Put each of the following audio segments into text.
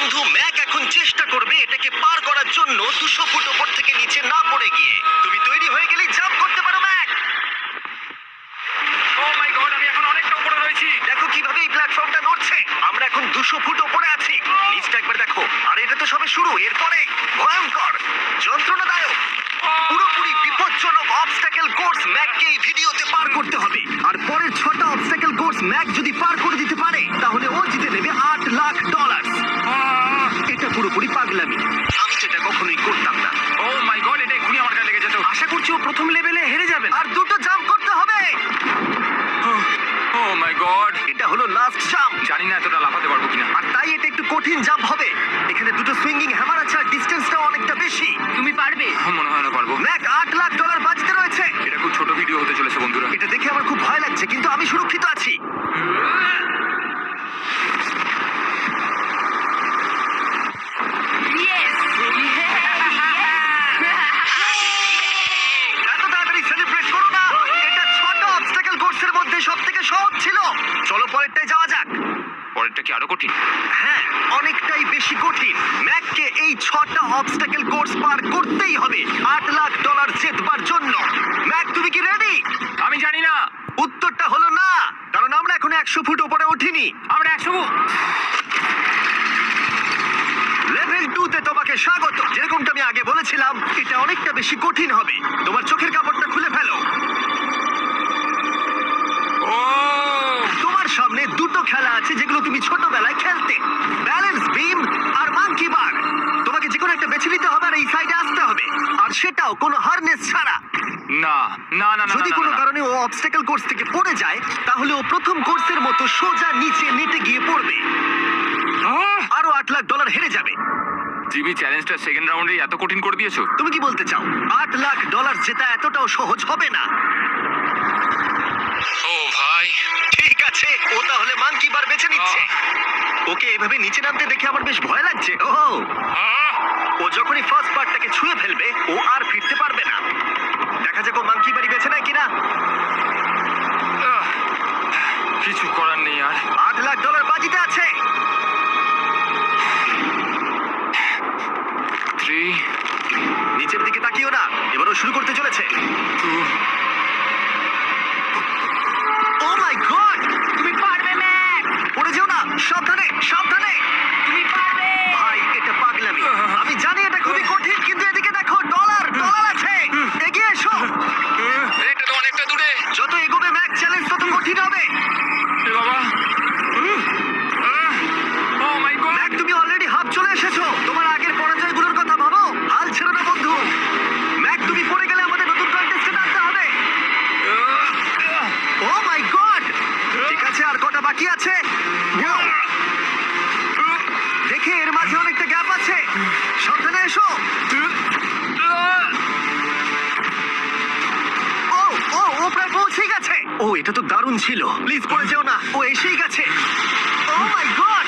বন্ধু ম্যাক এখন চেষ্টা করবে এটাকে পার করার জন্য 200 ফুট উপর থেকে নিচে না পড়ে গিয়ে। তুমি তৈরি হয়ে গেলেই জাম্প করতে পারো ম্যাক। ও মাই গড, আমি এখন অনেকটা উপরে রয়েছি। দেখো কিভাবে এই প্ল্যাটফর্মটা নড়ছে। আমরা এখন 200 ফুট উপরে আছি। নিচটা একবার দেখো। আর এটা তো সবে শুরু, এরপরে ভয়ঙ্কর, যন্ত্রণাদায়ক, পুরোপুরি বিপজ্জনক অবস্টাকেল কোর্স ম্যাককে এই ভিডিওতে পার করতে হবে। আর পরের 6টা অবস্টাকেল কোর্স ম্যাক যদি পার করে দিতে পারে তাহলে ও জিতে নেবে $8 লাখ। এটা পুরোপুরি পাগলামি, আমি তো এটা কখনোই করতাম না। ও মাই গড, এটা এক্ষুনি আমার গায়ে লেগে যেত। আশা করছি ও প্রথম লেভেলে হেরে যাবে। আর দুটো জাম্প করতে হবে। ও মাই গড, এটা হলো লাস্ট জাম্প। জানি না এতটা লাফাতে পারবো কিনা। আর তাই এটা একটু কঠিন জাম্প হবে। এখানে দুটো সুইঙ্গিং হ্যামার আছে আর ডিসটেন্সটাও অনেকটা বেশি। তুমি পারবে। মনে হয় না পারবো। ম্যাক $8 লাখ বাজিতে রয়েছে। এটা খুব ছোট ভিডিও হতে চলেছে বন্ধুরা। এটা দেখে আমার খুব ভয় লাগছে, কিন্তু আমি সুরক্ষিত আছি। ইয়েস এত তাড়াতাড়ি সেলিব্রেট করো না। এটা 6টা অবস্টাকেল কোর্সের মধ্যে সবথেকে সহজ ছিল। চলো পরেরটায় যাওয়া যাক। পরেরটা কি আরো কঠিন? হ্যাঁ, অনেকটাই বেশি কঠিন। ম্যাককে এই 6টা অবস্টাকেল কোর্স পার করতেই হবে $8 লাখ জেতবার জন্য। ম্যাক, তুমি কি রেডি? আমি জানি না। উত্তরটা হলো না, কারণ আমরা এখন 100 ফুট উপরে উঠিনি। আমরা 100 লেভেল 2 তে তোমাকে স্বাগত। যেরকমটা আমি আগে বলেছিলাম, এটা অনেকটা বেশি কঠিন হবে। তোমার চোখের কাপড়টা খুলে ফেলো। ও তোমার সামনে দুটো খেলা আছে যেগুলো তুমি ছোটবেলায় খেলতে, ব্যালেন্স বিম আর মাঙ্কি বার। তোমাকে যে কোনো একটা বেছে নিতে হবে আর এই সাইডে আসতে হবে, আর সেটাও কোনো হারনেস ছাড়া। না না না না, যদি না, কোনো না, না। কারণে ও অবস্টাকেল কোর্স থেকে পড়ে যায়, তাহলে ও প্রথম কোর্সের মতো সোজা নিচে নেটে গিয়ে পড়বে। আহ! আরো $8 লাখ হেরে যাবে। জিবি চ্যালেঞ্জটা সেকেন্ড রাউন্ডে এত কঠিন করে দিয়েছো। তুমি কি বলতে চাও $8 লাখ জেতা এতটাও সহজ হবে না? ও ভাই, ঠিক আছে, ও তাহলে মাঙ্কি বার বেছে নিচ্ছে। ওকে এভাবে নিচে নামতে দেখে আমার বেশ ভয় লাগছে। ও যখনই ফার্স্ট পার্টটাকে ছুঁয়ে ফেলবে, ও আর ফিরতে পারবে না। দেখা যাক ও মাঙ্কি বাড়ি বেছে নেয় কিনা। কিছু করার নেই আর। $8 লাখ বাজিতে আছে। 3 নিচের দিকে তাকিও না, এবারও শুরু করতে চলেছে। 2 ও মাই গড, তুমি পারবে ম্যাক। পড়ে যেও না। সাবধানে সাবধানে। তুমি পারবে। ভাই, এটা পাগলামি। আমি জানি এটা খুবই কঠিন, কিন্তু এদিকে দেখো, ডলার আছে। এগিয়ে এসো। এটা তো অনেকটা দূরে। যত এগোবে ম্যাক চ্যালেঞ্জ তত কঠিন হবে। এ বাবা, ও মাই গড। ম্যাক, তুমি অলরেডি হাফ চলে এসেছো। তোমার আগের পরাজয়গুলোর কথা ভাবো। হাল ছেড়ো না বন্ধু। ম্যাক, তুমি পড়ে গেলে আমাদের নতুন কন্টেস্টে আনতে হবে। ও মাই গড, ঠিক আছে, আর কটা বাকি আছে? দেখে এর মাঝে অনেকটা গ্যাপ আছে। সাবধানে এসো। ও ও ও প্রায় পৌঁছে গেছে। ও, এটা তো দারুণ ছিল। প্লিজ পড়ে যেও না। ও এসেই গেছে। ও মাই গড,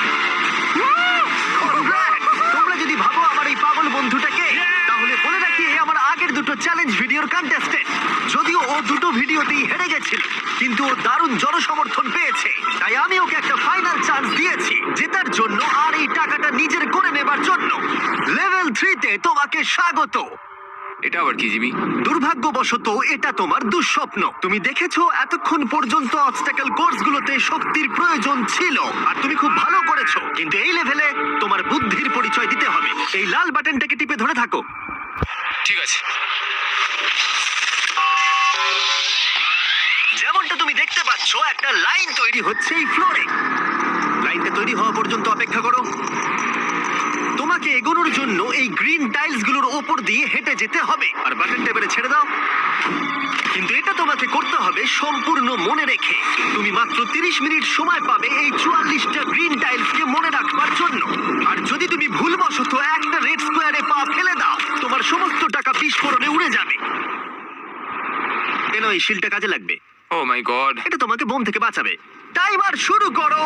তোমরা যদি ভাবো আমার এই পাগল বন্ধুটাকে, তাহলে বলে রাখি এ আমার আগের দুটো চ্যালেঞ্জ ভিডিওর কন্টেস্টেন্ট। যদিও ও দুটো ভিডিওতেই হেরে গেছিল, কিন্তু ও দারুণ জনসমর্থন পেয়েছে। তাই আমি ওকে একটা ফাইনাল চান্স দিয়েছি জেতার জন্য আর এই টাকাটা নিজের করে নেবার জন্য। লেভেল 3 তে তোমাকে স্বাগত। এটা আবার কি জিবি? দুর্ভাগ্যবশত এটা তোমার দুঃস্বপ্ন। তুমি দেখেছো এতক্ষণ পর্যন্ত অবস্টাকেল কোর্সগুলোতে শক্তির প্রয়োজন ছিল, আর তুমি খুব ভালো করেছো। কিন্তু এই লেভেলে তোমার বুদ্ধির পরিচয় দিতে হবে। এই লাল বাটনটাকে টিপে ধরে থাকো। ঠিক আছে। যেমনটা তুমি দেখতে পাচ্ছ, একটা লাইন তৈরি হচ্ছে এই ফ্লোরে। লাইনটা তৈরি হওয়া পর্যন্ত অপেক্ষা করো। তোমাকে এগোনোর জন্য এই গ্রিন টাইলস গুলোর ওপর দিয়ে হেঁটে যেতে হবে। আর বাটনটা এবারে ছেড়ে দাও। কিন্তু এটা তোমাকে করতে হবে সম্পূর্ণ মনে রেখে। তুমি মাত্র 30 মিনিট সময় পাবে এই 44টা গ্রিন টাইলসকে মনে রাখবার জন্য। আর যদি তুমি ভুলবশত একটা রেড স্কোয়ারে পা ফেলে দাও, তোমার সমস্ত টাকা বিস্ফোরণে উড়ে যাবে। কেন, এই শিলটা কাজে লাগবে। ও মাই গড। এটা তোমাকে বোম থেকে বাঁচাবে। টাইমার শুরু করো।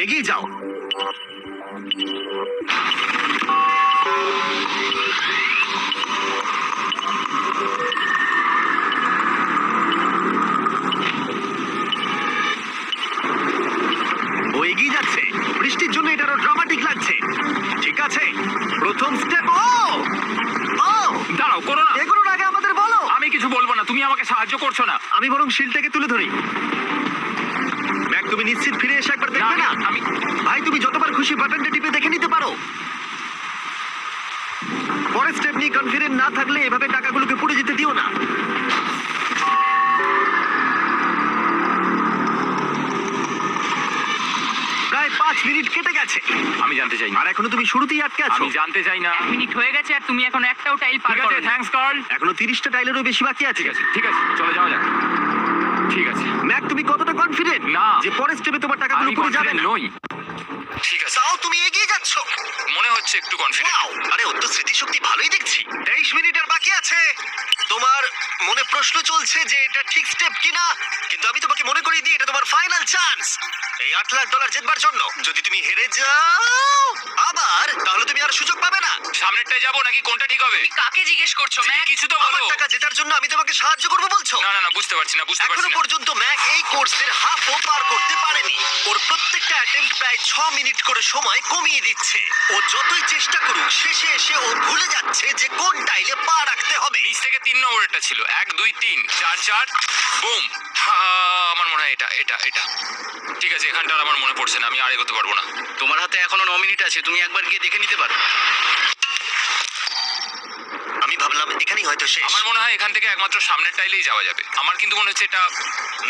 এগিয়ে যাও। ও এগিয়ে যাচ্ছে। বৃষ্টির জন্য এটা আরো ড্রামাটিক লাগছে। সাহায্য করছো না। আমি বরং শিলটাকে তুলে ধরি। ম্যাক, তুমি নিশ্চিত ফিরে এসে একবার না, দেখবে না? আমি ভাই, তুমি যতবার খুশি বাটনটা টিপে দেখে নিতে পারো। পরের স্টেপ নিয়ে কনফিডেন্ট না থাকলে এভাবে টাকাগুলোকে পুড়ে যেতে দিও না। প্রায় 5 মিনিট কেটে গেছে আমি জানতে চাই না। আর এখনো তুমি শুরুতেই আটকে আছো। আমি জানতে চাই না। 1 মিনিট হয়ে গেছে আর তুমি এখন একটাও টাইল পার ঠিক আছে, করো। Thanks Carl. এখনো 30টা টাইলেরও বেশি বাকি আছে। ঠিক আছে, ঠিক আছে, চলে যাওয়া যাক। ঠিক আছে, ম্যাক, তুমি কতটা কনফিডেন্ট না। যে পরের স্টেপে তোমার টাকাগুলো আমি পুড়ে যাবে কনফিডেন্ট না? নই। ঠিক আছে, তাও তুমি এগিয়ে যাচ্ছ। মনে হচ্ছে একটু কনফিডেন্ট। ওয়াও, আরে ওর তো স্মৃতিশক্তি ভালোই দেখছি। 23 মিনিট আর বাকি আছে। তোমার মনে প্রশ্ন চলছে যে এটা ঠিক স্টেপ কিনা, কিন্তু আমি তোমাকে মনে করিয়ে দিই এটা তোমার ফাইনাল চান্স এই $8 লাখ জেতবার জন্য। যদি তুমি হেরে যাও আবার, তাহলে তুমি আর সুযোগ পাবে না। সামনেরটায় যাবো নাকি কোনটা ঠিক হবে? তুমি কাকে জিজ্ঞেস করছো তুমি ম্যাক? কিছু তো আমার বলো। টাকা জেতার জন্য আমি তোমাকে সাহায্য করবো বলছো? না না না, বুঝতে পারছি না, বুঝতে পারছি এখনো না। পর্যন্ত ম্যাক এই কোর্সের হাফও পার করতে পারেনি। ওর প্রত্যেকটা অ্যাটেম্প্ট প্রায় 6 মিনিট করে সময় কমিয়ে দিচ্ছে। ও যতই চেষ্টা করুক, শেষে এসে ও ভুলে যাচ্ছে যে কোন টাইলে পা রাখতে হবে। নিচ থেকে 3 নম্বরটা ছিল 1 2 3 4 4 বুম। আমার মনে হয় এটা এটা এটা ঠিক আছে। এখানটা আর আমার মনে পড়ছে না, আমি আর এগোতে পারবো না। তোমার হাতে এখনো 9 মিনিট আছে, তুমি একবার গিয়ে দেখে নিতে পারো। আমি ভাবলাম এখানেই হয়তো শেষ। আমার মনে হয় এখান থেকে একমাত্র সামনের টাইলেই যাওয়া যাবে। আমার কিন্তু মনে হচ্ছে এটা।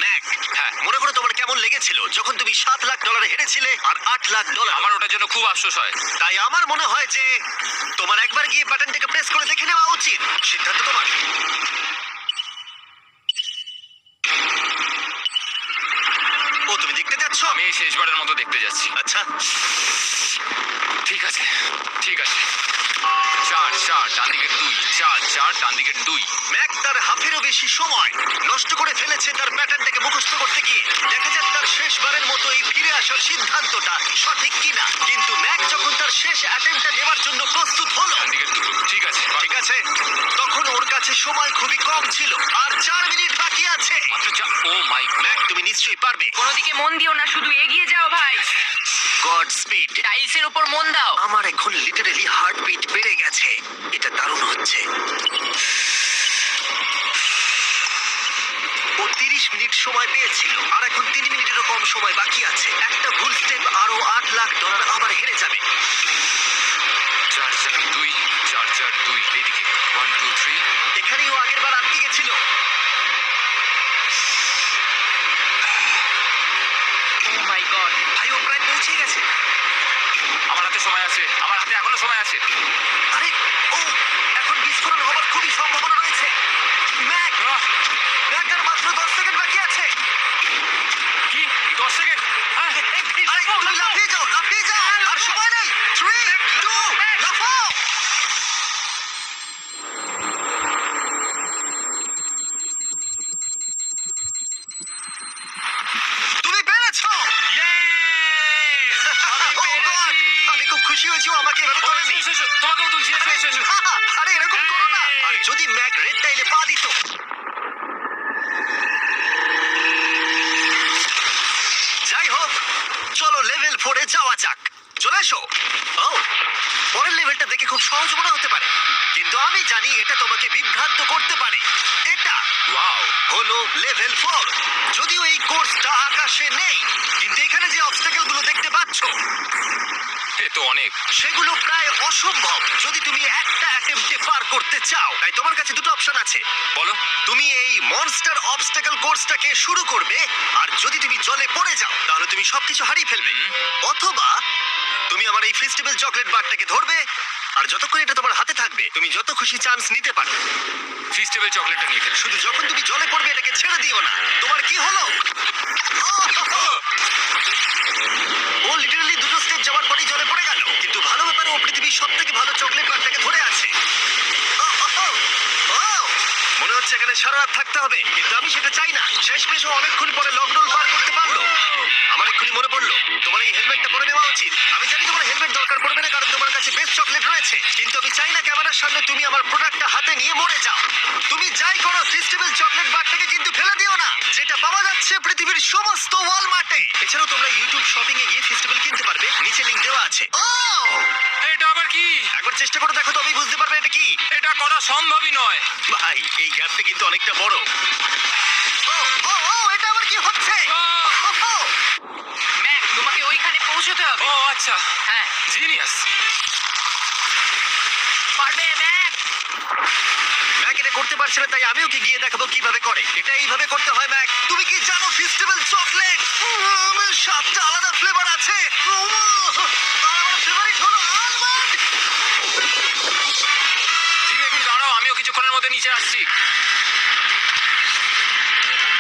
ম্যাক, হ্যাঁ, মনে করো তোমার কেমন লেগেছিল যখন তুমি $7 লাখ হেরেছিলে আর $8 লাখ? আমার ওটার জন্য খুব আফসোস হয়। তাই আমার মনে হয় যে তোমার একবার গিয়ে বাটনটাকে প্রেস করে দেখে নেওয়া উচিত। সিদ্ধান্ত তোমার। ও, তুমি দেখতে যাচ্ছ? আমি এই শেষবারের মতো দেখতে যাচ্ছি। আচ্ছা, ঠিক আছে, ঠিক আছে। 4 4 ডান দিকের 2, 4 4 ডান দিকের 2। ম্যাক তার হাফেরও বেশি সময় নষ্ট করে ফেলেছে তার প্যাটার্নটাকে মুখস্থ করতে গিয়ে। দেখা যাক তার শেষবারের মতো এই ফিরে আসার সিদ্ধান্তটা সঠিক কিনা। কিন্তু ম্যাক যখন তার শেষ অ্যাটেম্পটা নেবার জন্য প্রস্তুত হলো, ডান দিকের 2, ঠিক আছে, ঠিক আছে, তখন ওর কাছে সময় খুবই কম ছিল আর 4 মিনিট বাকি আছে। মাত্র 4। ও মাই ম্যাক, গড। তুমি নিশ্চয়ই পারবে। কোনো দিকে মন দিও না, শুধু এগিয়ে যাও ভাই। God speed. টাইলসের উপর মন দাও। আমার এখন লিটারালি হার্টবিট বেড়ে গেছে। এটা দারুণ হচ্ছে। ও 30 মিনিট সময় পেয়েছিল আর এখন 3 মিনিটেরও কম সময় বাকি আছে। একটা ভুল স্টেপ আরো $8 লাখ আবার হেরে যাবে। 4 4 2 4 4 2 এইদিকে 1 2 3। এখানেই ও আগের বার আটকে গেছিল। ও মাই গড। ভাই, ও প্রায় পৌঁছে গেছে। আমার হাতে সময় আছে, আমার হাতে এখনো সময় আছে। আরে, ও এখন বিস্ফোরণ হবার খুবই সম্ভাবনা রয়েছে। ম্যাক, ম্যাক, আর মাত্র 10 সেকেন্ড বাকি আছে। কি 10 সেকেন্ড? হ্যাঁ, আরে, তুমি লাফিয়ে যাও, লাফিয়ে যাও। আর সময় নেই। 3 2 লাফাও। তুমি পেরেছো। আমি Oh God! পেরেছি। আমি খুব খুশি হয়েছি ও আমাকে এভাবে তোলেনি। এসো, এসো, তোমাকেও তুলছি, এসো, এসো, এসো। আরে, এরকম করো না। আর যদি ম্যাক রেড টাইলে পা দিত। যাই হোক, চলো লেভেল 4 এ যাওয়া যাক। চলে এসো। ও, পরের লেভেলটা দেখে খুব সহজ মনে হতে পারে, কিন্তু আমি জানি এটা তোমাকে বিভ্রান্ত করতে পারে। এটা ওয়াও, হলো লেভেল 4। যদিও এই কোর্সটা আকাশে নেই, কিন্তু এখানে যে অবস্টাকেল গুলো দেখতে পাচ্ছ এ তো অনেক। সেগুলো প্রায় অসম্ভব যদি তুমি একটা অ্যাটেম্পটে পার করতে চাও। তাই তোমার কাছে দুটো অপশন আছে। বলো। তুমি এই মনস্টার অবস্টাকেল কোর্সটাকে শুরু করবে, আর যদি তুমি জলে পড়ে যাও তাহলে তুমি সবকিছু হারিয়ে ফেলবে। অথবা তুমি আমার এই ফেস্টিভ্যাল চকলেট বারটাকে ধরবে, আর যতক্ষণ এটা তোমার হাতে থাকবে তুমি যত খুশি চান্স নিতে পারো। ফিস্টেবল চকলেটটা নিয়ে ফেলো। শুধু যখন তুমি জলে পড়বে এটাকে ছেড়ে দিও না। তোমার কি হলো? ও লিটারালি দুটো স্টেপ যাওয়ার পরেই জলে পড়ে গেল। কিন্তু ভালো ব্যাপার, ও পৃথিবীর সবথেকে ভালো চকলেট বারটাকে ধরে আছে। মনে হচ্ছে এখানে সারা রাত থাকতে হবে, কিন্তু আমি সেটা চাই না। শেষমেশ ও অনেকক্ষণ পরে লকডাউন পার করতে পারলো। আমার এক্ষুনি মনে পড়লো তোমার এই হেলমেটটা পরে নেওয়া উচিত। আমি জানি তোমার হেলমেট দরকার পড়বে না, কারণ তোমার কাছে বেস্ট চকলেট রয়েছে, কিন্তু আমি চাই না ক্যামেরার সামনে তুমি আমার প্রোডাক্টটা হাতে নিয়ে মরে যাও। তুমি যাই করো, ফেস্টিভ্যাল চকলেট বারটাকে কিন্তু ফেলে দিও না, যেটা পাওয়া যাচ্ছে পৃথিবীর সমস্ত ওয়ালমার্টে। এছাড়াও তোমরা ইউটিউব শপিং এ গিয়ে ফেস্টিভ্যাল কিনতে পারবে, নিচে লিংক দেওয়া আছে। ও, এটা এটা আবার কি? একবার চেষ্টা করে দেখো, তবেই বুঝতে পারবে এটা কি। এটা করা সম্ভবই নয়। ভাই, এই গ্যাপটা কিন্তু অনেকটা বড়। ও, ও, ও, এটা আবার কি হচ্ছে? আহ! ও, ও, ম্যাক, তোমাকে ওইখানে পৌঁছতে হবে। ও আচ্ছা, হ্যাঁ, জিনিয়াস। পারবে ম্যাক। ম্যাক এটা করতে পারছে না, তাই আমি ওকে গিয়ে দেখাবো কিভাবে করে। এটা এইভাবে করতে হয় ম্যাক। তুমি কি জানো ফেস্টিভ্যাল চকলেট 7টা আলাদা ফ্লেভার আছে? আর আমার ফেভারিট হলো আলমন্ড। জিমি একটু দাঁড়াও, আমিও কিছুক্ষণের মধ্যে নিচে আসছি।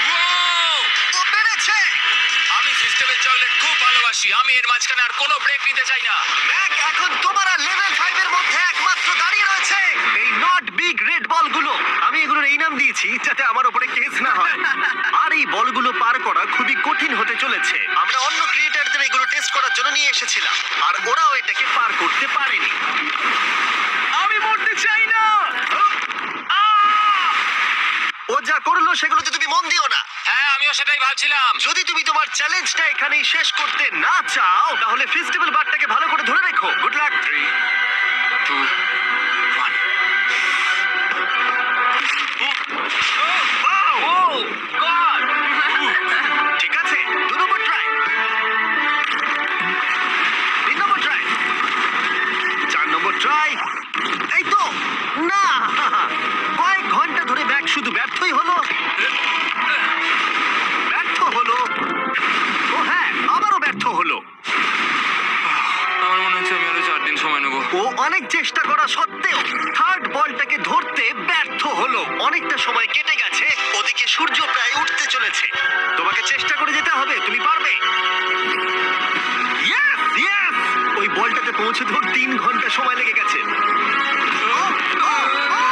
Wow! ও পেরেছে। আমি ফেস্টিভ্যাল চকলেট খুব ভালোবাসি। আমি এর মাঝখানে আর কোনো ব্রেক নিতে চাই না। ম্যাক এখন তোমার আর লেভেল 5 এর মধ্যে একমাত্র দাঁড়িয়ে রয়েছে এই নট বিগ রেড বলগুলো। আমি এগুলোর এই নাম দিয়েছি যাতে আমার উপরে কেস না হয়। আর এই বলগুলো পার করা খুবই কঠিন হতে চলেছে। আমরা অন্য ক্রিয়েটরদের এগুলো টেস্ট করার জন্য নিয়ে এসেছিলাম, আর ওরাও এটাকে পার করতে পারেনি। আমি মরতে চাই না। ও যা করলো সেগুলোতে তুমি মন দিও না। হ্যাঁ, আমিও সেটাই ভাবছিলাম। যদি তুমি তোমার চ্যালেঞ্জটা এখানেই শেষ করতে না চাও, তাহলে ফেস্টিভ্যাল বারটাকে ভালো করে ধরে রেখো। Good luck. 3, 2, 1. ও গড। ঠিক আছে, 2 নম্বর ট্রাই, 3 নম্বর ট্রাই, 4 নম্বর ট্রাই। এই তো না, কয়েক ঘন্টা ধরে ব্যাগ শুধু ব্যর্থই হলো, ব্যর্থ হলো। ও হ্যাঁ, আবারও ব্যর্থ হলো। আমার মনে হচ্ছে আমি আরো 4 দিন সময় নেবো। ও অনেক চেষ্টা করা সত্ত্বেও থার্ড বলটাকে ধরতে ব্যর্থ হলো। অনেকটা সময় কেটে গেছে, ওদিকে সূর্য প্রায় উঠতে চলেছে। তোমাকে চেষ্টা করে যেতে হবে, তুমি পারবে। Yes, yes! ওই বলটাতে পৌঁছে ধর 3 ঘন্টা সময় লেগে গেছে। ও, ও, ও,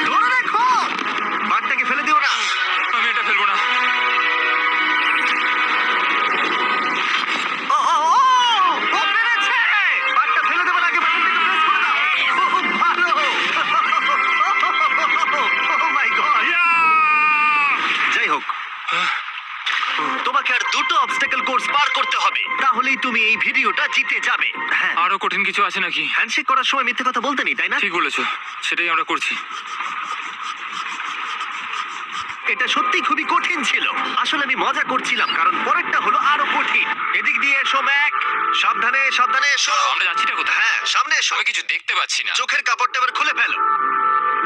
ধরে রেখো, বারটাকে ফেলে দিও না। আমি এটা ফেলবো না। ও, ও, ও, ও পেরেছে! বারটা ফেলে দেবার আগে বাটনটাকে প্রেস করে দাও। খুব ভালো। Oh my God! যাই হোক, তোমাকে আর 2টো অবস্টাকেল কোর্স পার করতে হবে, তাহলেই তুমি এই ভিডিওটা জিতে যাবে। হ্যাঁ, আরো কঠিন কিছু আছে নাকি? হ্যান্ডশেক করার সময় মিথ্যে কথা বলতে নেই, তাই না? ঠিক বলেছো, সেটাই আমরা করছি। এটা সত্যি খুবই কঠিন ছিল। আসলে আমি মজা করছিলাম, কারণ পরেরটা হলো আরো কঠিন। এদিক দিয়ে এসো ম্যাক, সাবধানে সাবধানে এসো। আমরা যাচ্ছিটা কোথায়? হ্যাঁ, সামনে এসো। আমি কিছু দেখতে পাচ্ছি না। চোখের কাপড়টা এবার খুলে ফেলো।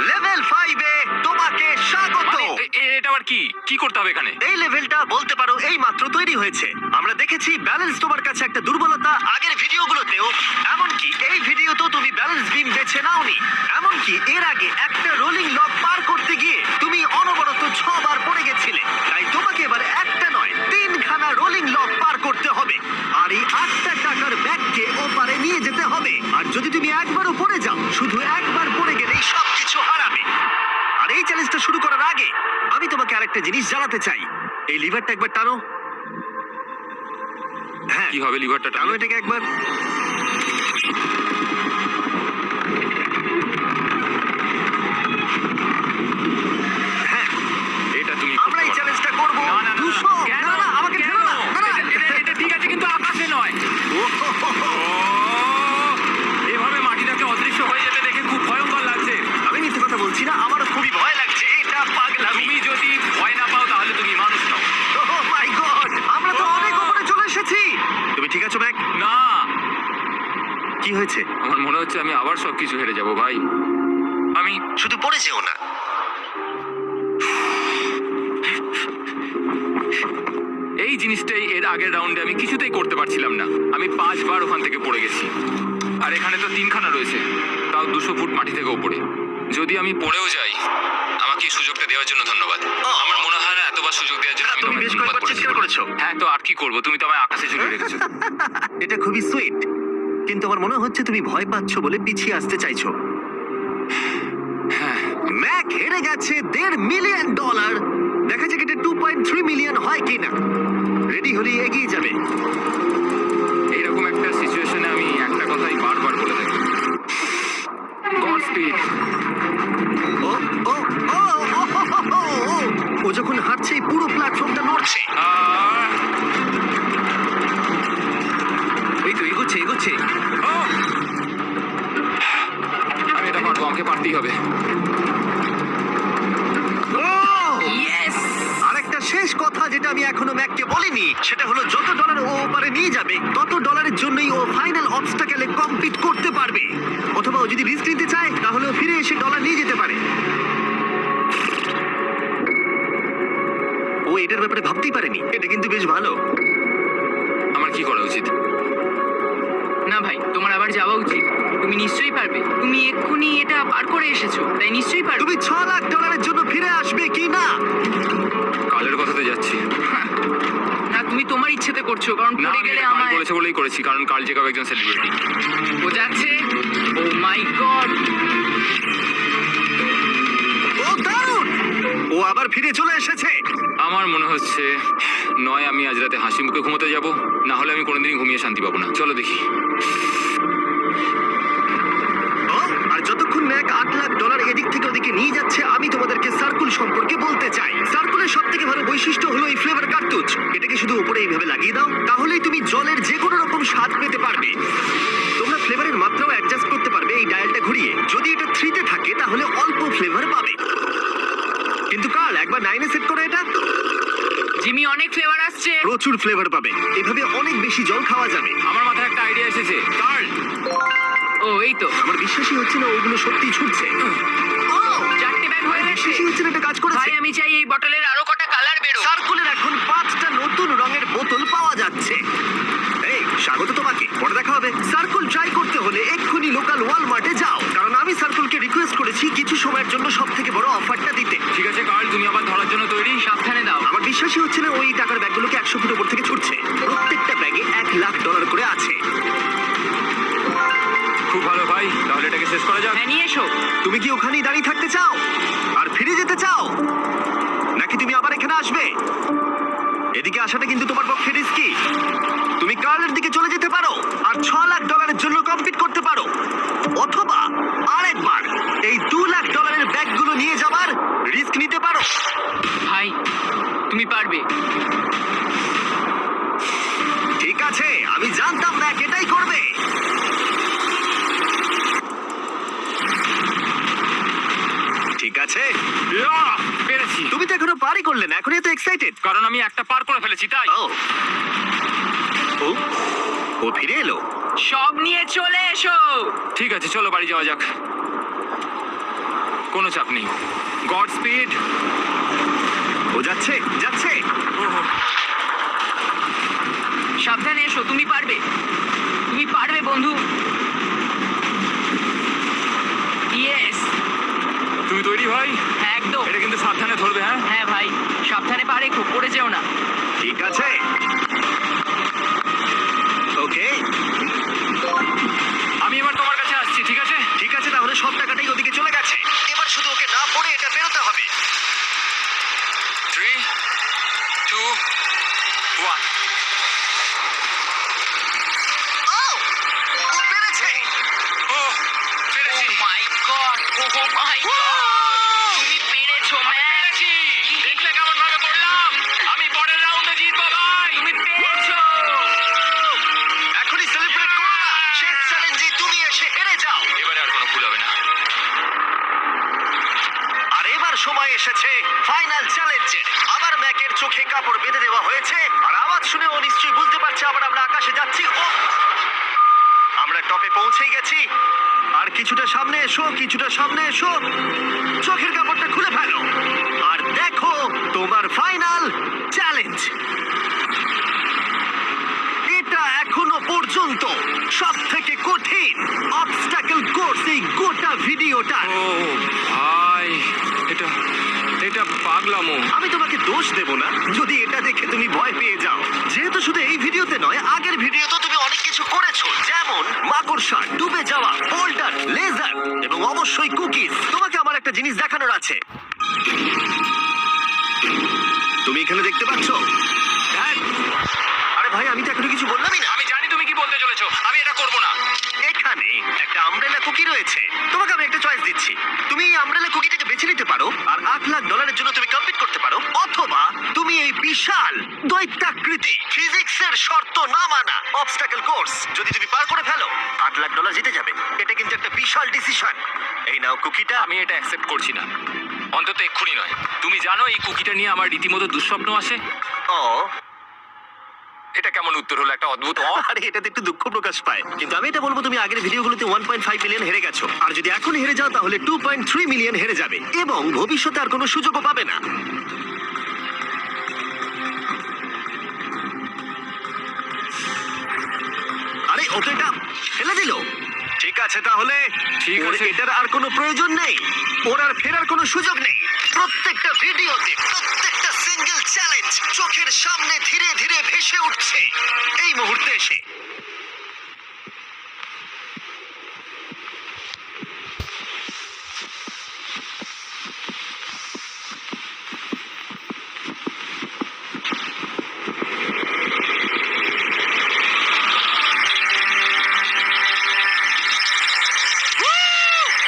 লেভেল 5 এ তোমাকে স্বাগত। মানে, এটা আবার কি? কি করতে হবে এখানে? এই লেভেলটা বলতে পারো এই মাত্র তৈরি হয়েছে। আমরা দেখেছি ব্যালেন্স তোমার কাছে একটা দুর্বলতা আগের ভিডিওগুলোতেও, এমনকি এই ভিডিওতেও তুমি ব্যালেন্স বিম বেছে নাওনি। এমনকি এর আগে একটা রোলিং লক পার করতে গিয়ে তুমি অনবরত 6 বার পড়ে গেছিলে। তাই তোমাকে এবার একটা নয় 3খানা রোলিং লক পার করতে হবে, আর এই 8টা টাকার ব্যাগকে ওপারে নিয়ে যেতে হবে। আর যদি তুমি একবারও পড়ে যাও, শুধু একবার পড়ে গেলেই সবকিছু হারাবে। আর এই চ্যালেঞ্জটা শুরু করার আগে আমি তোমাকে আরেকটা জিনিস জানাতে চাই। এই লিভারটা একবার টানো। হ্যাঁ, কি হবে লিভারটা টানো টানলে? এটাকে একবার। হ্যাঁ, এটা তুমি আমরা এই চ্যালেঞ্জটা করবো। না, না, না, না। 200 কেন? না, না, আমাকে কেন? ঠেলো না। না, না। এটা ঠিক আছে, কিন্তু আকাশে নয়। ও, হো, হো, হো। এভাবে মাটিটাকে অদৃশ্য হয়ে যেতে দেখে খুব ভয়ঙ্কর লাগছে। আমি মিথ্যে কথা বলছি না, আমারও খুবই ভয় লাগছে। এটা পাগলামি। তুমি যদি ভয় না পাও তাহলে তুমি মানুষ নও। Oh my God! আমরা তো অনেক উপরে চলে এসেছি। তুমি ঠিক আছো ম্যাক? না, কি হয়েছে? আমার মনে হচ্ছে আমি আবার সবকিছু হেরে যাব ভাই। আমি শুধু পড়ে যেও না। এই জিনিসটাই এর আগের রাউন্ডে আমি কিছুতেই করতে পারছিলাম না। আমি 5 বার ওখান থেকে পড়ে গেছি, আর এখানে তো 3খানা রয়েছে, তাও 200 ফুট মাটি থেকে উপরে। যদি আমি পড়েও যাই, আমাকে এই সুযোগটা দেওয়ার জন্য ধন্যবাদ। আমার মনে হয় না এতবার সুযোগ দেওয়ার জন্য আমি তুমি তোমায় বেশ ধন্যবাদ কয়েকবার বলেছি। চিৎকার করেছো। হ্যাঁ, তো আর কি করব, তুমি তো আমায় আকাশে ঝুলিয়ে রেখেছো। এটা খুবই সুইট, কিন্তু আমার মনে হচ্ছে তুমি ভয় পাচ্ছ বলে পিছিয়ে আসতে চাইছো। হ্যাঁ, ম্যাক হেরে গেছে $1.5 মিলিয়ন। দেখা যাক এটা 2.3 মিলিয়ন হয় কিনা। রেডি হলে এগিয়ে যাবে। এইরকম একটা সিচুয়েশনে আমি একটা কথাই বারবার বলে থাকি, গড স্পিড। ও ও ও ও, ও, ও, ও। ও যখন হাঁটছে এই পুরো প্ল্যাটফর্মটা নড়ছে। এই তো এগোচ্ছে এগোচ্ছে। হলো যত ডলার ও ওপারে নিয়ে যাবে তত ডলারের জন্যই ও ফাইনাল অবস্টাকেলে কমপ্লিট করতে পারবে। অথবা ও যদি রিস্ক নিতে চায় তাহলে ও ফিরে এসে ডলার নিয়ে যেতে পারে। ও এটার ব্যাপারে ভাবতেই পারেনি। এটা কিন্তু বেশ ভালো। আমার কি করা উচিত? না ভাই, তোমার আবার যাওয়া উচিত। তুমি নিশ্চয়ই পারবে। তুমি এক্ষুনি এটা পার করে এসেছো, তাই নিশ্চয়ই পারবে। তুমি $6 লাখ জন্য ফিরে আসবে কি না? কালের কথাতে যাচ্ছি। না, তুমি তোমার ইচ্ছেতে করছো, কারণ না, পড়ে আমি গেলে এটা কাল আমার বলেছে বলেই করেছি, কারণ কাল জেকাব একজন সেলিব্রিটি। ও যাচ্ছে। ও মাই গড, ও দারুণ! ও আবার ফিরে চলে এসেছে। আমার মনে হচ্ছে নয় আমি আজ রাতে হাসি মুখে ঘুমোতে যাব, না হলে আমি কোনোদিনই ঘুমিয়ে শান্তি পাবো না। চলো দেখি। ও, আর যতক্ষণ ম্যাক $8 লাখ এদিক থেকে ওদিকে নিয়ে যাচ্ছে, আমি তোমাদেরকে সার্কুল সম্পর্কে বলতে চাই। সার্কুলের সব থেকে ভালো বৈশিষ্ট্য হলো এই ফ্লেভার কার্তুজ। এটাকে শুধু উপরে এইভাবে লাগিয়ে দাও, তাহলেই তুমি জলের যে কোনো রকম স্বাদ পেতে পারবে। তোমরা ফ্লেভারের মাত্রাও অ্যাডজাস্ট করতে পারবে এই ডায়ালটা ঘুরিয়ে। যদি এটা 3-তে থাকে তাহলে অল্প ফ্লেভার পাবে, কিন্তু কাল একবার 9-এ সেট করো এটা, জিমি অনেক ফ্লেভার আসছে। প্রচুর ফ্লেভার পাবে। এভাবে অনেক বেশি জল খাওয়া যাবে। আমার মাথায় একটা আইডিয়া এসেছে। কার্ল, ও এই তো, আমার বিশ্বাসই হচ্ছে না ওগুলো সত্যিই ছুটছে। ও, 4টে ব্যাগ হয়ে গেছে। বিশ্বাসই হচ্ছে না এটা কাজ করেছে। ভাই আমি চাই এই বটলের আরো কটা কালার বেরো। সার্কুলের এখন 5টা নতুন রঙের বোতল পাওয়া যাচ্ছে। এই, স্বাগত তোমাকে। পরে দেখা হবে। সার্কুল ট্রাই করতে হলে এক্ষুনি লোকাল ওয়ালমার্টে যাও, কারণ আমি সার্কুলকে রিকোয়েস্ট করেছি কিছু সময়ের জন্য সবথেকে বড় অফারটা দিতে। ঠিক আছে কার্ল, তুমি আবার ধরার জন্য তৈরি? সাবধানে দাও। আমার বিশ্বাসই হচ্ছে না ওই টাকার ব্যাগগুলোকে 100 ফুট উপর থেকে ছুটছে। প্রত্যেকটা ব্যাগে $1 লাখ করে আছে। খুব ভালো ভাই, তাহলে এটাকে শেষ করা যাক। হ্যাঁ, নিয়ে এসো। তুমি কি ওখানেই দাঁড়িয়ে থাকতে চাও আর ফিরে যেতে চাও, নাকি তুমি আবার এখানে আসবে? এদিকে আসাটা কিন্তু তোমার পক্ষে রিস্কি। তুমি কার্লের দিকে চলে যেতে পারো আর $6 লাখ জন্য কম্পিট করতে পারো, অথবা আরেকবার এই $2 লাখ ব্যাগগুলো নিয়ে যাবার রিস্ক নিতে পারো। ভাই তুমি পারবে। ঠিক আছে, আমি জানতাম না এটাই করবে। ঠিক আছে, ইয়াহ! পেরেছি। তুমি তো এখনো পারই করলে না, এখন এত এক্সাইটেড। কারণ আমি একটা পার করে ফেলেছি তাই। ও ও, ও ফিরে এলো। সব নিয়ে চলে এসো। ঠিক আছে, চলো বাড়ি যাওয়া যাক। কোনো চাপ নেই। God speed. ও যাচ্ছে যাচ্ছে। সাবধানে এসো, তুমি পারবে। তুমি পারবে বন্ধু। ইয়েস। তুমি তৈরি ভাই? হ্যাঁ একদম। এটা কিন্তু সাবধানে ধরবে। হ্যাঁ হ্যাঁ ভাই, সাবধানে পারে, খুব পড়ে যেও না। ঠিক আছে, ওকে। আমি এবার তোমার কাছে আসছি, ঠিক আছে? ঠিক আছে, তাহলে সব টাকাটাই ওদিকে চলে গেছে। এবার শুধু ওকে না পড়ে এটা বেরোতে হবে। 3, 2, 1। ও, ও পেরেছে। ও পেরেছি। মাই গড, ও মাই গড, তুমি পেরেছো ম্যান। পেরেছি। দেখলে কেমন ভাবে করলাম? আমি পরের রাউন্ডে জিতবো ভাই। তুমি পেরেছো। এখনই সেলিব্রেট করো না, শেষ চ্যালেঞ্জে তুমি এসে হেরে যাও। এবারে আর কোনো ভুল হবে না। আর এবার সময় এসেছে ফাইনাল চ্যালেঞ্জের। আবার ম্যাকের চোখে কাপড় বেঁধে দেওয়া হয়েছে, আর আওয়াজ শুনে ও নিশ্চয়ই বুঝতে পারছে আবার আমরা আকাশে যাচ্ছি। ও, আমরা টপে পৌঁছেই গেছি। আর কিছুটা সামনে এসো, কিছুটা সামনে এসো। চোখের কাপড়টা খুলে ফেলো আর দেখো তোমার ফাইনাল চ্যালেঞ্জ। এটা এখনো পর্যন্ত সব থেকে কঠিন অবস্টাকেল কোর্স এই গোটা ভিডিওটা। ও ভাই, এটা এটা পাগলামো। আমি তোমাকে দোষ দেব না যদি এটা দেখে তুমি ভয় পেয়ে যাও, যেহেতু শুধু এই ভিডিওতে নয়, আগের ভিডিওতে তুমি অনেক কিছু করেছো, যেমন মাকড়সা, ডুবে যাওয়া, বোল্ডার, লেজার এবং অবশ্যই কুকিজ। তোমাকে আমার একটা জিনিস দেখানোর আছে। তুমি এখানে দেখতে পাচ্ছ? হ্যাঁ, আরে ভাই, আমি তো এখনো কিছু বললামই না। আমি জানি তুমি কি বলতে চলেছো। আমি এটা করব না। এখানে একটা আমব্রেলা কুকি রয়েছে। তোমাকে আমি একটা চয়েস দিচ্ছি, তুমি এই আমব্রেলা কুকিটাকে বেছে নিতে পারো আর $8 লাখ জন্য তুমি কম্পিট করতে পারো, অথবা তুমি এই বিশাল দৈত্যাকৃতি ফিজিক্সের শর্ত না মানা অবস্টাকেল কোর্স যদি তুমি পার করে ফেলো, $8 লাখ জিতে যাবে। এটা কিন্তু একটা বিশাল ডিসিশন। এই নাও কুকিটা। আমি এটা অ্যাকসেপ্ট করছি না, অন্তত এক্ষুনি নয়। তুমি জানো এই কুকিটা নিয়ে আমার রীতিমতো দুঃস্বপ্ন আসে। ও, এটা কেমন উত্তর হলো, একটা অদ্ভুত আরে এটাতে একটু দুঃখ প্রকাশ পায়, কিন্তু আমি এটা বলবো তুমি আগের ভিডিওগুলোতে 1.5 মিলিয়ন হেরে গেছো, আর যদি এখন হেরে যাও তাহলে 2.3 মিলিয়ন হেরে যাবে এবং ভবিষ্যতে আর কোনো সুযোগও পাবে না। আরে ও তো এটা ফেলে দিল। ঠিক আছে তাহলে ঠিক ওর আছে। এটার আর কোনো প্রয়োজন নেই, ওর আর ফেরার কোনো সুযোগ নেই। প্রত্যেকটা ভিডিওতে প্রত্যেকটা সিঙ্গেল চ্যালেঞ্জ চোখের সামনে ধীরে ধীরে ভেসে উঠছে এই মুহূর্তে এসে।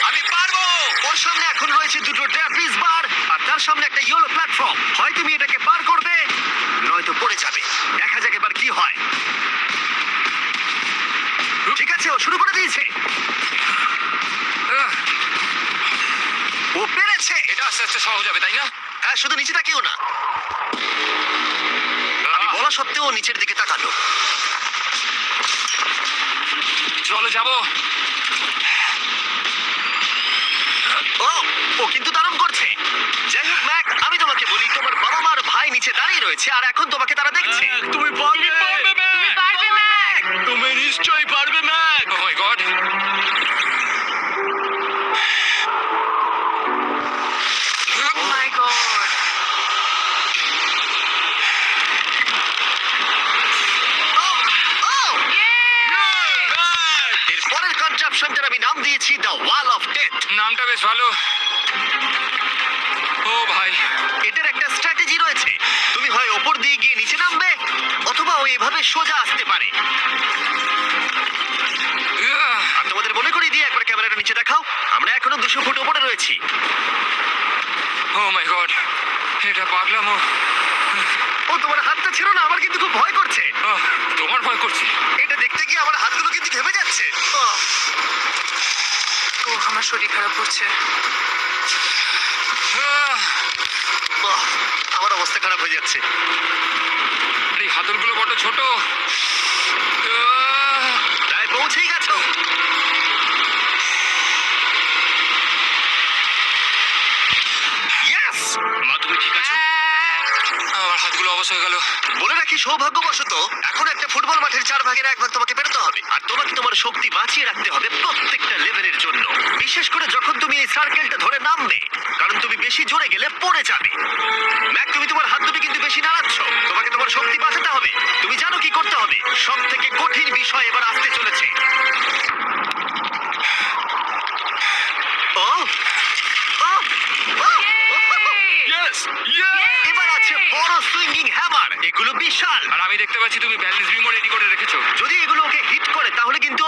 আমি পারবো। ওর সামনে এখন রয়েছে দুটো ট্র্যাপিজ বার আর তার সামনে একটা ইয়েলো প্ল্যাটফর্ম। হয় তুমি এটাকে পার করবে নয়তো পড়ে যাবে। দেখা যাক এবার কি হয়। ঠিক আছে, ও শুরু করে দিয়েছে। ও পেরেছে। এটা আস্তে আস্তে সহজ হবে, তাই না? হ্যাঁ, শুধু নিচে তাকিও না। আমি বলা সত্ত্বেও ও নিচের দিকে তাকালো। চলো যাবো। ও ও কিন্তু দারুণ করছে। যাই হোক ম্যাক, আমি তোমাকে বলি তোমার বাবা মার ভাই নিচে দাঁড়িয়ে রয়েছে আর এখন তোমাকে তারা দেখছে। তুমি পারবে তুমি পারবে ম্যাক। তুমি নিশ্চয়ই পারবে ম্যাক। ও মাই গড। ও মাই গড। ও, ও! এর পরের কনট্রাপশনটার আমি নাম দিয়েছি দ্য ওয়াল অফ ডেথ। নামটা বেশ ভালো। ও ভাই, এটার একটা স্ট্র্যাটেজি রয়েছে। তুমি হয় ওপর দিয়ে গিয়ে নিচে নামবে অথবা ও এভাবে সোজা আসতে পারে। আর তোমাদের মনে করিয়ে দিয়ে একবার ক্যামেরাটা নিচে দেখাও। আমরা এখনো 200 ফুট উপরে রয়েছি। ও মাই গড, এটা পাগলামো। ও তোমার হাতটা ছিল না, আমার কিন্তু খুব ভয় করছে। তোমার ভয় করছে? এটা দেখতে গিয়ে আমার হাতগুলো কিন্তু ঘেমে যাচ্ছে। ও আমার শরীর খারাপ করছে। আমার অবস্থা খারাপ হয়ে যাচ্ছে। এই হাতলগুলো বড় ছোট। প্রায় পৌঁছেই গেছো। Yes! মা তুমি ঠিক আছো? আমার হাতগুলো অবশ হয়ে গেল। বলে রাখি, সৌভাগ্যবশত এখন একটা ফুটবল মাঠের 4/1 ভাগ তোমাকে পেরোতে হবে, আর তোমাকে তোমার শক্তি বাঁচিয়ে রাখতে হবে প্রত্যেকটা লেভেলের জন্য, বিশেষ করে যখন তুমি এই সার্কেলটা ধরে নামবে, কারণ তুমি বেশি জোরে গেলে পড়ে যাবে। ম্যাক, তুমি তোমার হাত দুটো কিন্তু বেশি নাড়াচ্ছ। তোমাকে তোমার শক্তি বাঁচাতে হবে। তুমি জানো কি করতে হবে। সব থেকে কঠিন বিষয় এবার আসতে চলেছে। ও ও, ও! ইয়েস! এবার আছে বড় সুইঙ্গিং হ্যামার। এগুলো বিশাল। আর আমি দেখতে পাচ্ছি তুমি ব্যালেন্স বিমও রেডি করে রেখেছো। যদি এগুলো ওকে হিট করে তাহলে কিন্তু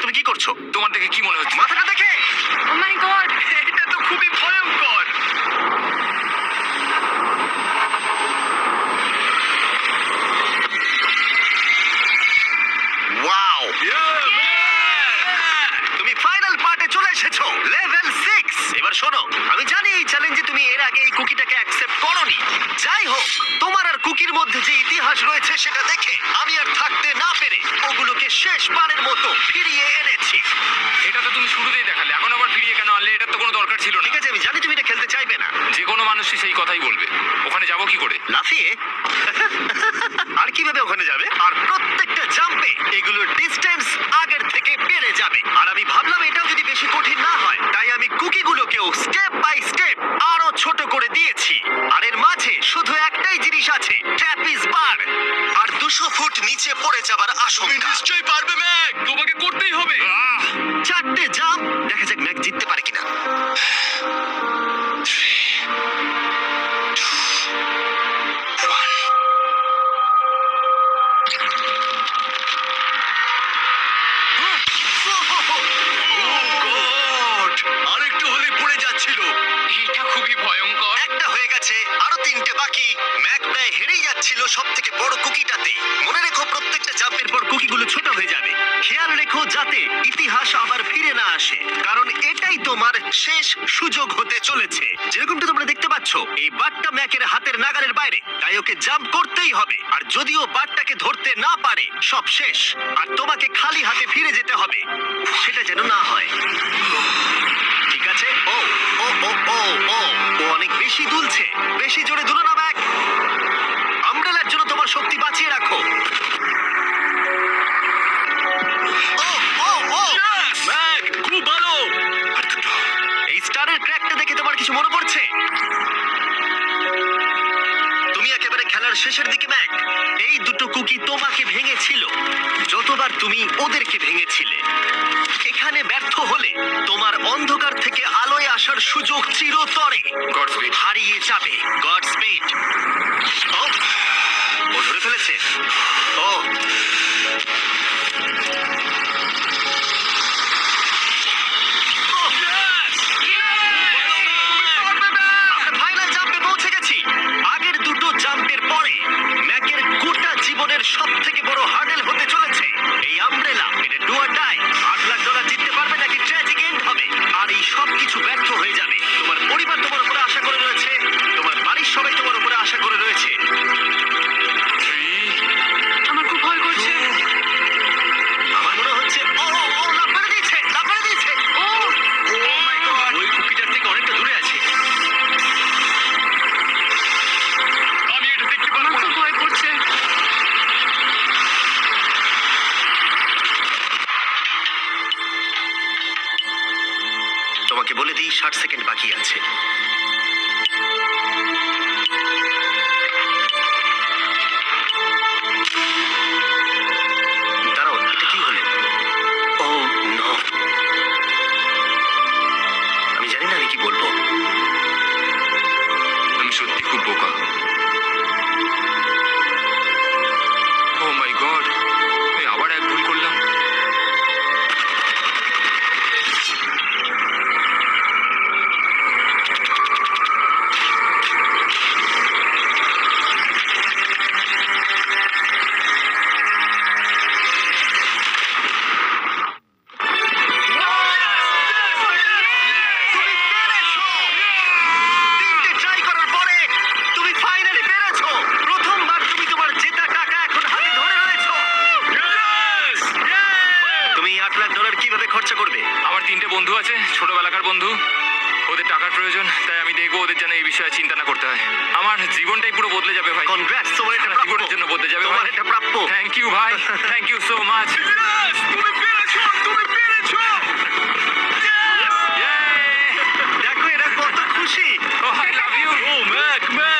তুমি কি করছো? তোমার দেখে কি মনে হচ্ছে? মাথাটা দেখে। ও মাই গড। এটা তো খুবই ভয়ঙ্কর। ওয়াও! তুমি ফাইনাল পার্টে চলে এসেছো, লেভেল 6। এবার শোনো, আমি জানি এই চ্যালেঞ্জে তুমি এর আগে এই কুকিটাকে অ্যাকসেপ্ট করোনি। যাই হোক, তোমার আর কুকির মধ্যে যে ইতিহাস রয়েছে সেটা দেখে আমি আর থাকতে না পেরে ওগুলোকে শেষবারের মতো ফিরিয়ে এনেছি। এটা তো তুমি শুরুতেই দেখালে, এখন আবার ফিরিয়ে কেন আনলে? এটার তো কোনো দরকার ছিল না। ঠিক আছে, আমি জানি তুমি এটা খেলতে চাইবে না। যে কোনো মানুষই সেই কথাই বলবে। ওখানে যাবো কি করে? লাফিয়ে? আর কিভাবে ওখানে যাবে? আর প্রত্যেকটা জাম্পে এগুলোর ডিস্টেন্স আগের থেকে বেড়ে যাবে। আর আমি ভাবলাম এটাও যদি বেশি কঠিন না হয়, তাই আমি কুকিগুলোকেও স্টেপ বাই স্টেপ আরো ছোট করে দিয়েছি। আর এর মাঝে শুধু একটাই জিনিস আছে, ট্র্যাপিজ বার। আর 200 ফুট নিচে পড়ে যাবার আশঙ্কা। নিশ্চয়ই পারবে ম্যাক, তোমাকে করতেই হবে। 4টে জাম্প। দেখা যাক ম্যাক জিততে পারে কিনা। আরেকটু হলে পড়ে যাচ্ছিল। এটা খুবই ভয়ঙ্কর। একটা হয়ে গেছে, আরো 3টে বাকি। ম্যাক প্রায় হেরেই যাচ্ছিল সব থেকে বড় কুকিটাতে। মনে রেখো, প্রত্যেকটা জাম্পের পর কুকিগুলো ছোট হয়ে যাবে। খেয়াল রেখো যাতে ইতিহাস আবার ফিরে না আসে, কারণ এটাই তোমার শেষ সুযোগ হতে চলেছে। যেরকমটা তোমরা দেখতে পাচ্ছ, এই বারটা ম্যাকের হাতের নাগালের বাইরে, তাই ওকে জাম্প করতেই হবে। আর যদিও বারটাকে ধরতে না পারে, সব শেষ। আর তোমাকে খালি হাতে ফিরে যেতে হবে, সেটা যেন না হয়। ঠিক আছে। ও ও ও ও ও ও অনেক বেশি দুলছে। বেশি জোরে দুলো না ম্যাক। আমব্রেলার জন্য তোমার শক্তি বাঁচিয়ে রাখো। ও ও ও ম্যাক, খুব ভালো। এই স্টারের ক্র্যাকটা দেখে তোমার কিছু মনে পড়ছে? তুমি একেবারে খেলার শেষের দিকে ম্যাক। এই দুটো কুকি তোমাকে ভেঙেছিল যতবার তুমি ওদেরকে ভেঙেছিলে। এখানে ব্যর্থ হলে তোমার অন্ধকার থেকে আলোয় আসার সুযোগ চিরতরে গডস্পিড। হারিয়ে যাবে। God speed. ও ও ধরে ফেলেছে। ও আমরা ফাইনাল জাম্পে পৌঁছে গেছি। আগের দুটো জাম্পের পরে ম্যাকের গোটা জীবনের সব থেকে বড় হার্ডেল হতে চলেছে এই আমব্রেলা। এটা ডু অর ডাই। $8 লাখ জিততে পারবে নাকি ট্র্যাজিক এন্ড হবে। আর এই সব কিছু ব্যর্থ হয়ে যাবে। তোমার পরিবার তোমার উপরে আশা করে রয়েছে, তোমার বাড়ির সবাই তোমার উপরে আশা করে রয়েছে। 3, আমার খুব ভয় করছে। আমার মনে হচ্ছে ও ও ও লাফ মেরে দিয়েছে, লাফ মেরে দিয়েছে। ও ও মাই গড, ওই কুকিটার থেকে অনেকটা দূরে আছে। আমি এটা দেখতে আমার পারবো খুব না। ভয় করছে। তোমাকে বলে দিই 60 সেকেন্ড বাকি আছে। দাঁড়াও, এটা কি হলো? ও নো, আমি জানি না আমি কি বলবো। আমি সত্যি খুব বোকা। ও মাই গড, আমি আবার এক ভুল করলাম। তুমি পেরেছো! 3টে ট্রাই করার পরে তুমি ফাইনালি পেরেছো। প্রথমবার তুমি তোমার জেতা টাকা এখন হাতে ধরে রয়েছো। তুমি $8 লাখ কিভাবে খরচা করবে? আমার 3টে বন্ধু আছে, ছোটবেলাকার বন্ধু। ওদের টাকার প্রয়োজন, তাই আমি দেখবো ওদের যেন এই বিষয়ে চিন্তা না করতে হয়। আমার জীবনটাই পুরো বদলে যাবে ভাই। কনগ্রাটস, তোমার এটা প্রাপ্য। জীবনের জন্য বদলে যাবে তোমার ভাই। এটা প্রাপ্য। থ্যাংক ইউ ভাই, থ্যাংক ইউ সো মাচ। তুমি পেরেছো, তুমি পেরেছো। দেখো এরা কত খুশি। I love you. ও ম্যাক, ম্যাক।